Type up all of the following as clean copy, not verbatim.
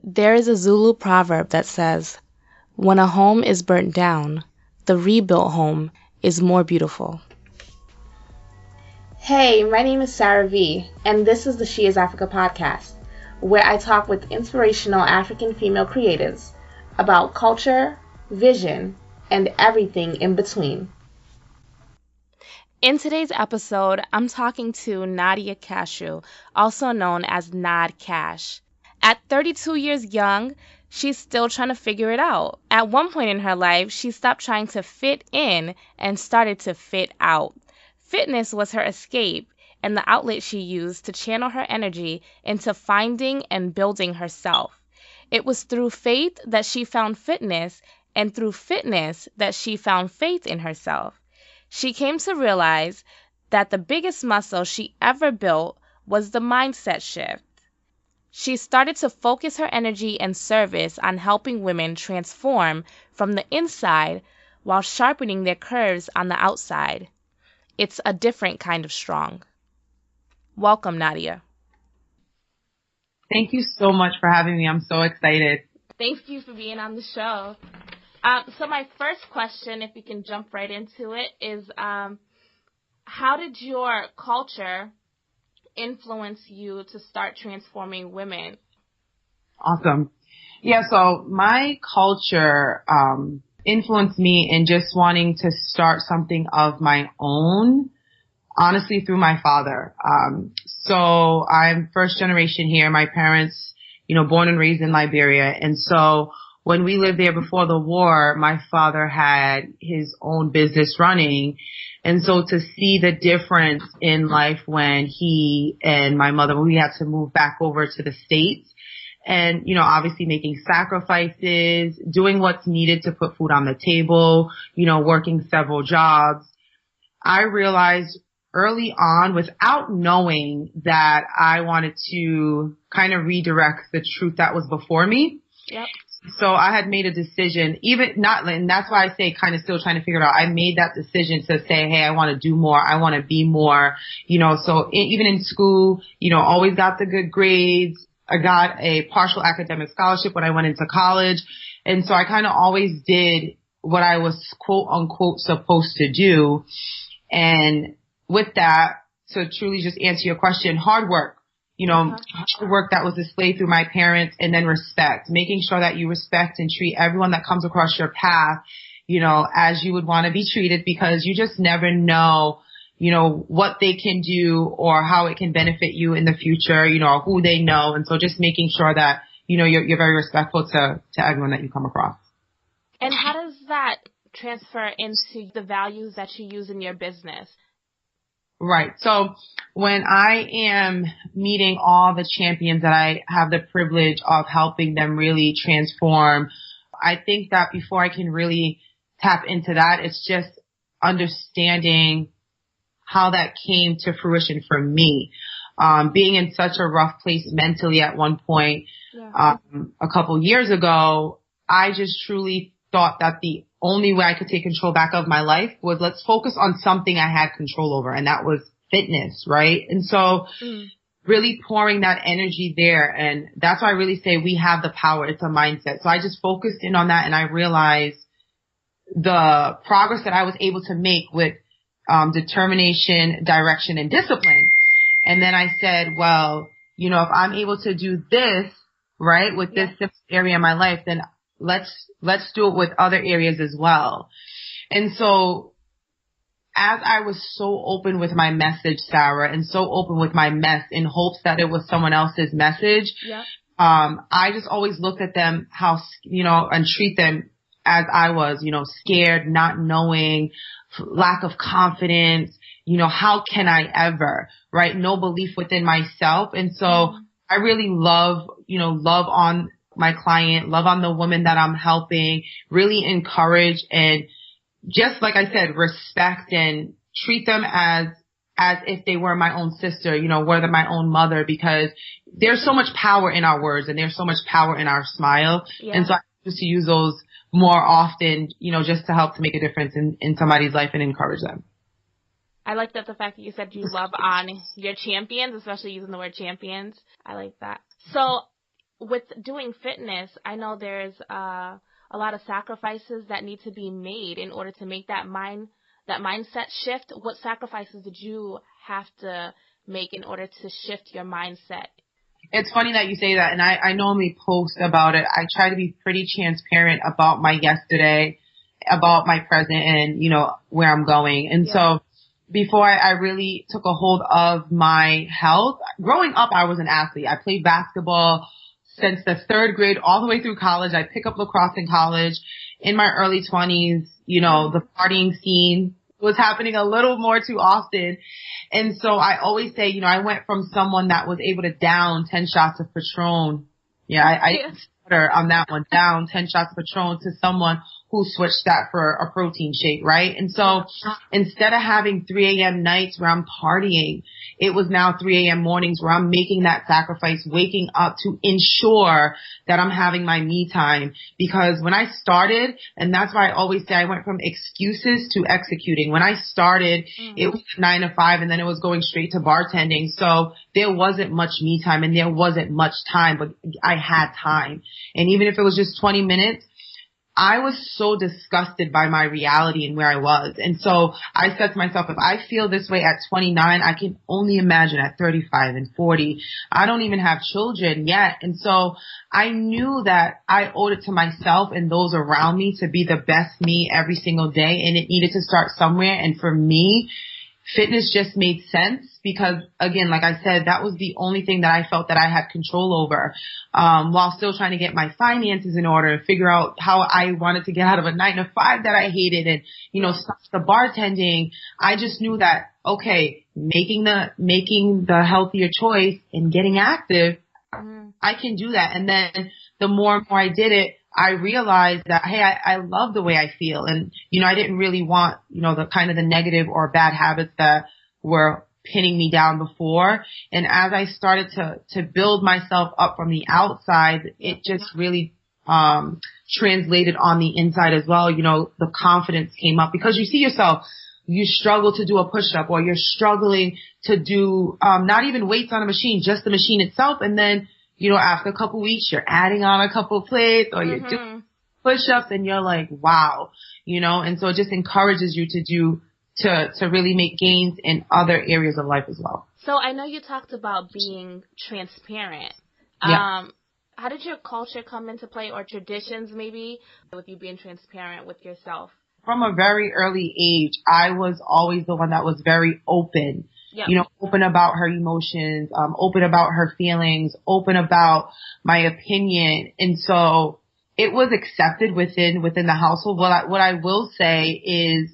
There is a Zulu proverb that says, "When a home is burnt down, the rebuilt home is more beautiful." Hey, my name is Sarah V, and this is the She is Africa podcast, where I talk with inspirational African female creatives about culture, vision, and everything in between. In today's episode, I'm talking to Nadia Kashouh, also known as NadKash. At 32 years young, she's still trying to figure it out. At one point in her life, she stopped trying to fit in and started to fit out. Fitness was her escape and the outlet she used to channel her energy into finding and building herself. It was through faith that she found fitness, and through fitness that she found faith in herself. She came to realize that the biggest muscle she ever built was the mindset shift. She started to focus her energy and service on helping women transform from the inside while sharpening their curves on the outside. It's a different kind of strong. Welcome, Nadia. Thank you so much for having me. I'm so excited. Thank you for being on the show. So my first question, if we can jump right into it, is how did your culture influence you to start transforming women? Awesome. Yeah, so my culture influenced me in just wanting to start something of my own, honestly, through my father. So I'm first generation here. My parents, born and raised in Liberia. And so when we lived there before the war, my father had his own business running. And so to see the difference in life when he and my mother, we had to move back over to the States and, obviously making sacrifices, doing what's needed to put food on the table, working several jobs. I realized early on, without knowing, that I wanted to kind of redirect the truth that was before me. Yep. So I had made a decision, and that's why I say kind of still trying to figure it out. I made that decision to say, hey, I want to do more. I want to be more, so even in school, always got the good grades. I got a partial academic scholarship when I went into college. And so I kind of always did what I was quote unquote supposed to do. And with that, to truly just answer your question, hard work. Hard work that was displayed through my parents, and then respect, making sure that you respect and treat everyone that comes across your path, as you would want to be treated, because you just never know, what they can do or how it can benefit you in the future, or who they know. And so just making sure that, you're very respectful to everyone that you come across. And how does that transfer into the values that you use in your business? Right. So when I am meeting all the champions that I have the privilege of helping them really transform, I think that before I can really tap into that, it's just understanding how that came to fruition for me. Being in such a rough place mentally at one point, a couple years ago, I just truly thought that the only way I could take control back of my life was let's focus on something I had control over, and that was fitness, right? And so really pouring that energy there, and that's why I really say we have the power. It's a mindset. So I just focused in on that, and I realized the progress that I was able to make with determination, direction, and discipline. And then I said, well, if I'm able to do this, right, with this area in my life, then let's do it with other areas as well. And so as I was so open with my message, Sarah, and so open with my mess in hopes that it was someone else's message, I just always looked at them and treat them as I was, scared, not knowing, lack of confidence, how can I ever, right? No belief within myself. And so I really love on my client, love on the woman that I'm helping, really encourage and just like I said, respect and treat them as if they were my own sister, were they my own mother, because there's so much power in our words and there's so much power in our smile. Yeah. And so I used to use those more often, just to help to make a difference in somebody's life and encourage them. I like that the fact that you said you love on your champions, especially using the word champions. I like that. So with doing fitness, I know there's a lot of sacrifices that need to be made in order to make that mindset shift. What sacrifices did you have to make in order to shift your mindset? It's funny that you say that, and I normally post about it. I try to be pretty transparent about my yesterday, about my present, and, you know, where I'm going. And so before I really took a hold of my health, growing up, I was an athlete. I played basketball since the third grade all the way through college. I picked up lacrosse in college. In my early 20s, you know, the partying scene was happening a little more too often. And so I always say, you know, I went from someone that was able to down 10 shots of Patron. Yeah, I didn't stutter on that one, down 10 shots of Patron, to someone who switched that for a protein shake, right? And so instead of having 3 a.m. nights where I'm partying, it was now 3 a.m. mornings where I'm making that sacrifice, waking up to ensure that I'm having my me time. Because when I started, and that's why I always say I went from excuses to executing. When I started, it was 9 to 5, and then it was going straight to bartending. So there wasn't much me time, and there wasn't much time, but I had time. And even if it was just 20 minutes, I was so disgusted by my reality and where I was. And so I said to myself, if I feel this way at 29, I can only imagine at 35 and 40. I don't even have children yet. And so I knew that I owed it to myself and those around me to be the best me every single day. And it needed to start somewhere. And for me, fitness just made sense because, again, like I said, that was the only thing that I felt that I had control over, while still trying to get my finances in order and figure out how I wanted to get out of a 9 to 5 that I hated and, you know, stop the bartending. I just knew that, okay, making the healthier choice and getting active, I can do that. And then the more and more I did it, I realized that, hey, I love the way I feel. And, you know, I didn't really want, you know, the kind of the negative or bad habits that were pinning me down before. And as I started to build myself up from the outside, it just really, translated on the inside as well. You know, the confidence came up because you see yourself, you struggle to do a push-up, or you're struggling to do, not even weights on a machine, just the machine itself. And then, you know, after a couple weeks, you're adding on a couple plates, or you're doing push-ups, and you're like, wow, you know, and so it just encourages you to really make gains in other areas of life as well. So I know you talked about being transparent. Yeah. How did your culture come into play, or traditions maybe, with you being transparent with yourself? From a very early age, I was always the one that was very open. Yep. You know, open about her emotions, open about her feelings, open about my opinion. And so it was accepted within the household. What I will say is,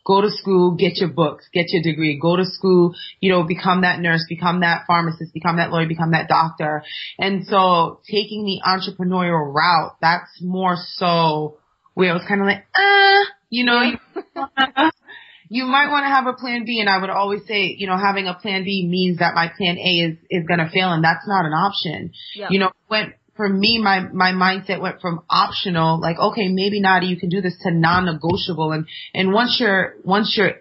go to school, get your books, get your degree, go to school, you know, become that nurse, become that pharmacist, become that lawyer, become that doctor. And so taking the entrepreneurial route, that's more so where it was kind of like, you know, you might want to have a plan B. And I would always say, you know, having a plan B means that my plan A is going to fail. And that's not an option. Yep. You know, for me, my mindset went from optional, like, okay, maybe Nadia, you can do this, to non-negotiable. And once you're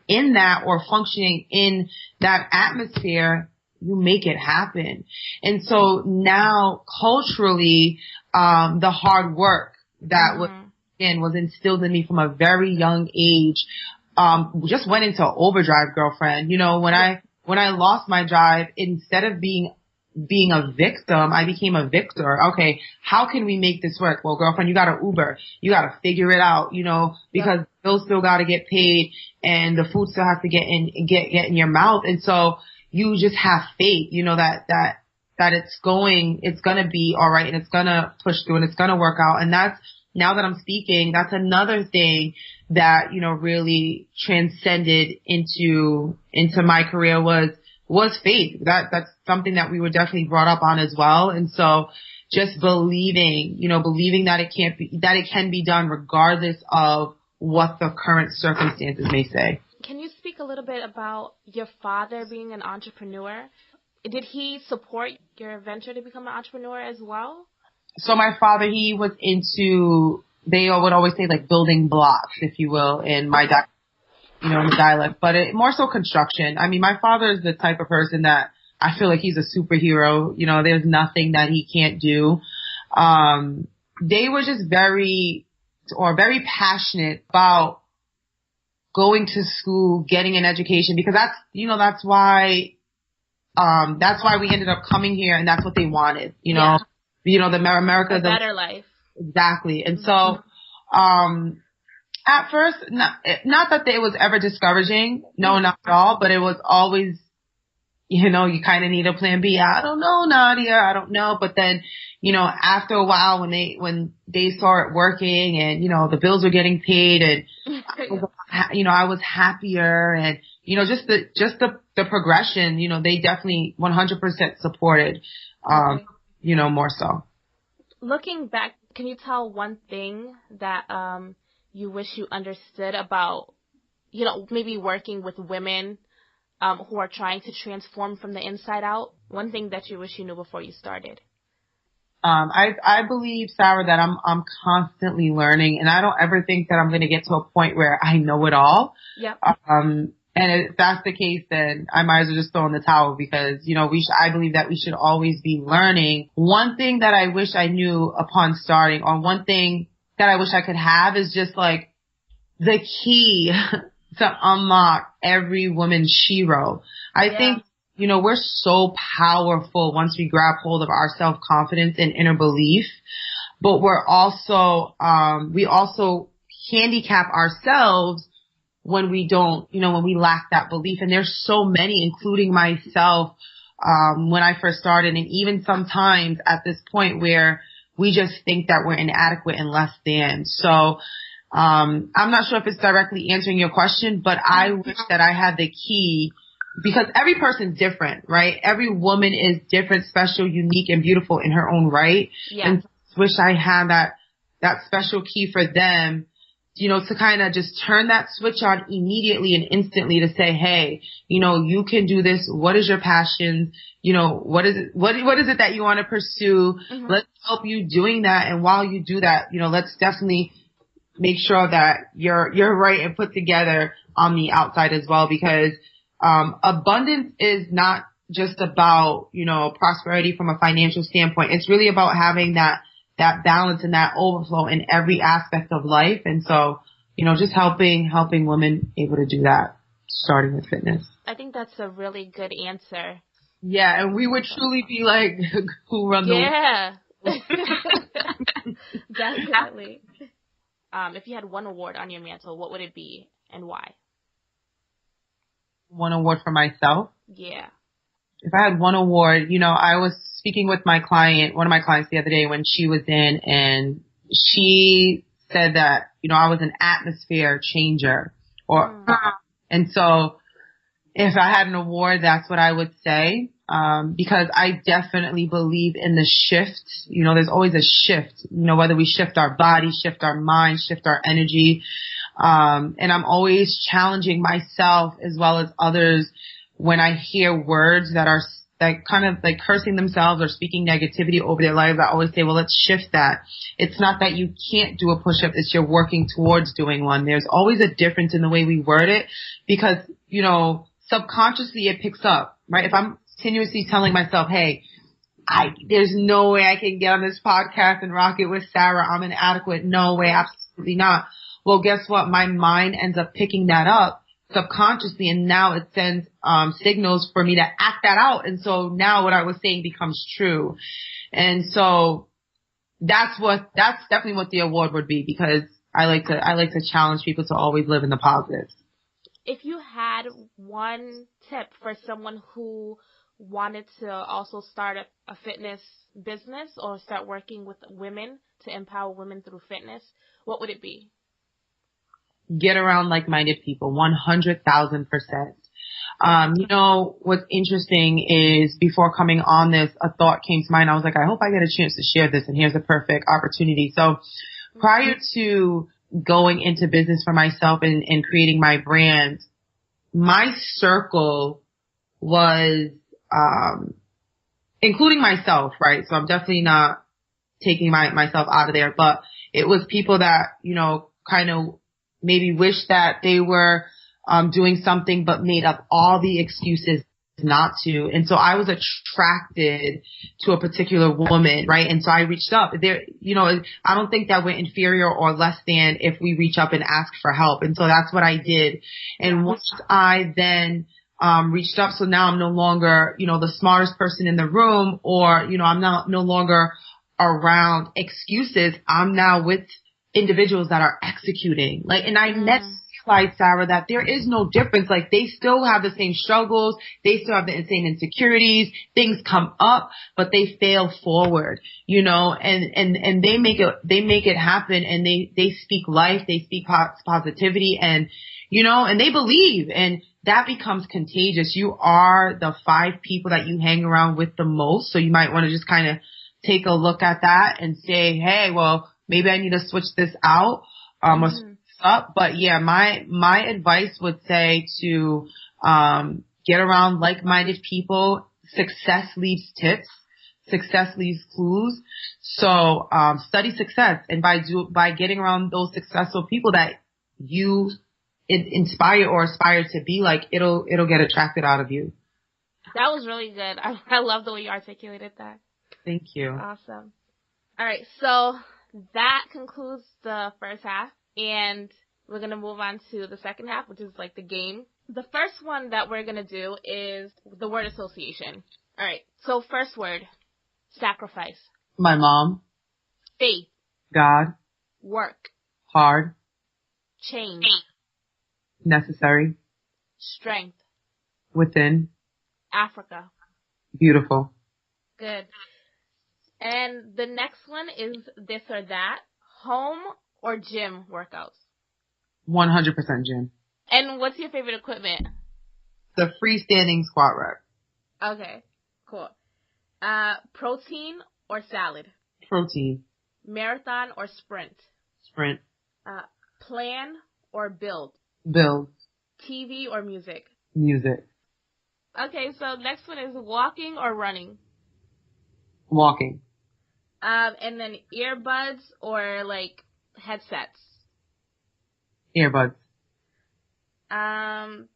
in that or functioning in that atmosphere, you make it happen. And so now culturally, the hard work that was instilled in me from a very young age, just went into overdrive, girlfriend. You know, when I lost my drive, instead of being a victim, I became a victor. Okay, how can we make this work? Well, girlfriend, you got to Uber. You got to figure it out, you know, because bills still got to get paid and the food still has to get in your mouth. And so you just have faith, you know, that it's going to be all right, and it's going to push through, and it's going to work out. And that's, now that I'm speaking, that's another thing that, you know, really transcended into my career was faith. That's something that we were definitely brought up on as well. And so just believing that it can be done regardless of what the current circumstances may say. Can you speak a little bit about your father being an entrepreneur? Did he support your venture to become an entrepreneur as well? So my father, he was into, they would always say, like, building blocks, if you will, in my in the dialect, but more so construction. I mean, my father is the type of person that I feel like he's a superhero. You know, there's nothing that he can't do. they were just very passionate about going to school, getting an education, because that's why we ended up coming here, and that's what they wanted, Yeah. the America, A better life. Exactly. And so, at first, not that it was ever discouraging. No, not at all, but it was always, you kind of need a plan B. I don't know, Nadia. I don't know. But then, after a while, when they saw it working and, the bills were getting paid and, I was happier and, just the progression, they definitely 100% supported, more so. Looking back, can you tell one thing that, you wish you understood about, maybe working with women, who are trying to transform from the inside out? One thing that you wish you knew before you started. I believe, Sarah, that I'm constantly learning, and I don't ever think that I'm going to get to a point where I know it all. Yep. And if that's the case, then I might as well just throw in the towel because, I believe that we should always be learning. One thing that I wish I knew upon starting, or one thing that I wish I could have, is just like the key to unlock every woman's shiro. I think, we're so powerful once we grab hold of our self-confidence and inner belief, but we're also, we also handicap ourselves when we don't, when we lack that belief. And there's so many, including myself, when I first started, and even sometimes at this point where we just think that we're inadequate and less than. So, I'm not sure if it's directly answering your question, but I wish that I had the key, because every person's different, right? Every woman is different, special, unique, and beautiful in her own right. Yeah. And I wish I had that special key for them, to kind of just turn that switch on immediately and instantly to say, hey, you can do this. What is your passion? What is it that you want to pursue? Mm-hmm. Let's help you doing that. And while you do that, let's definitely make sure that you're right and put together on the outside as well, because abundance is not just about, prosperity from a financial standpoint. It's really about having that balance and that overflow in every aspect of life. And so, just helping women able to do that, starting with fitness. I think that's a really good answer. Yeah. And we would truly be like, who run the world? Definitely. If you had one award on your mantle, what would it be and why? One award for myself? Yeah. If I had one award, I was speaking with one of my clients the other day when she was in, and she said that, I was an atmosphere changer, and so if I had an award, that's what I would say. Because I definitely believe in the shift. There's always a shift, whether we shift our body, shift our mind, shift our energy. And I'm always challenging myself as well as others when I hear words that are kind of like cursing themselves or speaking negativity over their lives. I always say, well, let's shift that. It's not that you can't do a push-up, it's you're working towards doing one. There's always a difference in the way we word it because, subconsciously it picks up, right? If I'm continuously telling myself, hey, there's no way I can get on this podcast and rock it with Sarah. I'm inadequate. No way. Absolutely not. Well, guess what? My mind ends up picking that up subconsciously, and now it sends signals for me to act that out. And so now what I was saying becomes true. And so that's definitely what the award would be, because I like to challenge people to always live in the positives. If you had one tip for someone who wanted to also start a fitness business or start working with women to empower women through fitness, what would it be? Get around like-minded people, 100,000%. What's interesting is before coming on this, a thought came to mind. I was like, I hope I get a chance to share this, and here's a perfect opportunity. So prior to going into business for myself and creating my brand, my circle was, including myself, right? So I'm definitely not taking myself out of there, but it was people that, kind of maybe wish that they were, doing something, but made up all the excuses not to. And so I was attracted to a particular woman, right? And so I reached up there, I don't think that we're inferior or less than if we reach up and ask for help. And so that's what I did. And once I then reached up, so now I'm no longer, the smartest person in the room, or, I'm no longer around excuses. I'm now with individuals that are executing. And I never realized, Sarah, that there is no difference. They still have the same struggles. They still have the same insecurities. Things come up, but they fail forward, and they make it happen, and they speak life. They speak positivity, and, and they believe, and that becomes contagious. You are the 5 people that you hang around with the most. So you might want to just kind of take a look at that and say, hey, well, maybe I need to switch this out, or switch this up. But yeah, my advice would say to, get around like-minded people. Success leaves tips. Success leaves clues. So, study success. And by getting around those successful people that you inspire or aspire to be like, it'll get attracted out of you. That was really good. I love the way you articulated that. Thank you. Awesome. All right. So that concludes the first half, and we're going to move on to the second half, which is the game. The first one that we're going to do is the word association. All right. So first word, sacrifice. My mom. Faith. God. Work. Hard. Change. Necessary. Strength. Within. Africa. Beautiful. Good. And the next one is this or that, home or gym workouts. 100% gym. And what's your favorite equipment? The freestanding squat rack. Okay, cool. Protein or salad? Protein. Marathon or sprint? Sprint. Plan or build? Build. TV or music? Music. Okay, so next one is walking or running? Walking. And then earbuds or headsets? Earbuds. AM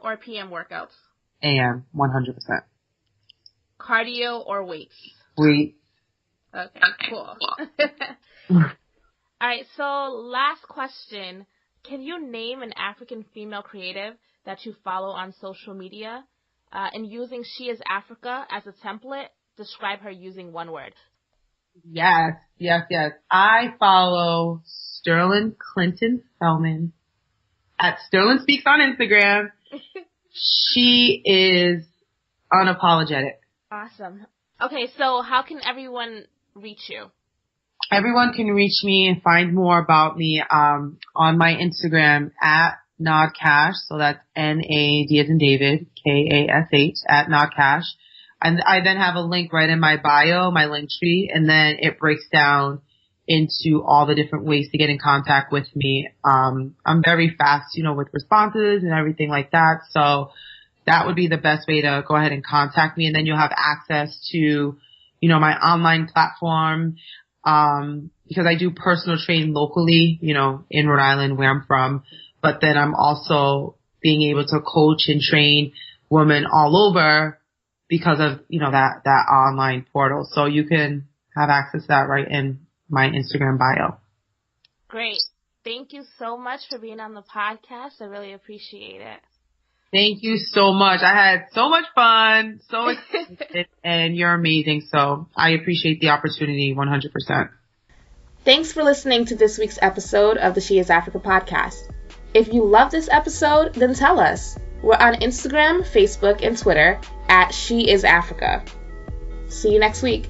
or PM workouts? AM, 100%. Cardio or weights? Weight. Okay, cool. All right, so last question. Can you name an African female creative that you follow on social media? And using She is Africa as a template, describe her using one word. Yes. I follow Sterling Clinton Spellman at Sterling Speaks on Instagram. She is unapologetic. Awesome. Okay, so how can everyone reach you? Everyone can reach me and find more about me on my Instagram at NadKash. So that's NAD as in David, KASH at NadKash. And I then have a link right in my bio, my link tree, and then it breaks down into all the different ways to get in contact with me. I'm very fast, with responses and everything like that. So that would be the best way to go ahead and contact me. And then you'll have access to, my online platform, because I do personal training locally, in Rhode Island where I'm from. But then I'm also being able to coach and train women all over because of, that online portal. So you can have access to that right in my Instagram bio. Great. Thank you so much for being on the podcast. I really appreciate it. Thank you so much. I had so much fun, so excited, and you're amazing. So I appreciate the opportunity 100%. Thanks for listening to this week's episode of the She is Africa podcast. If you love this episode, then tell us. We're on Instagram, Facebook, and Twitter at She is Africa. See you next week.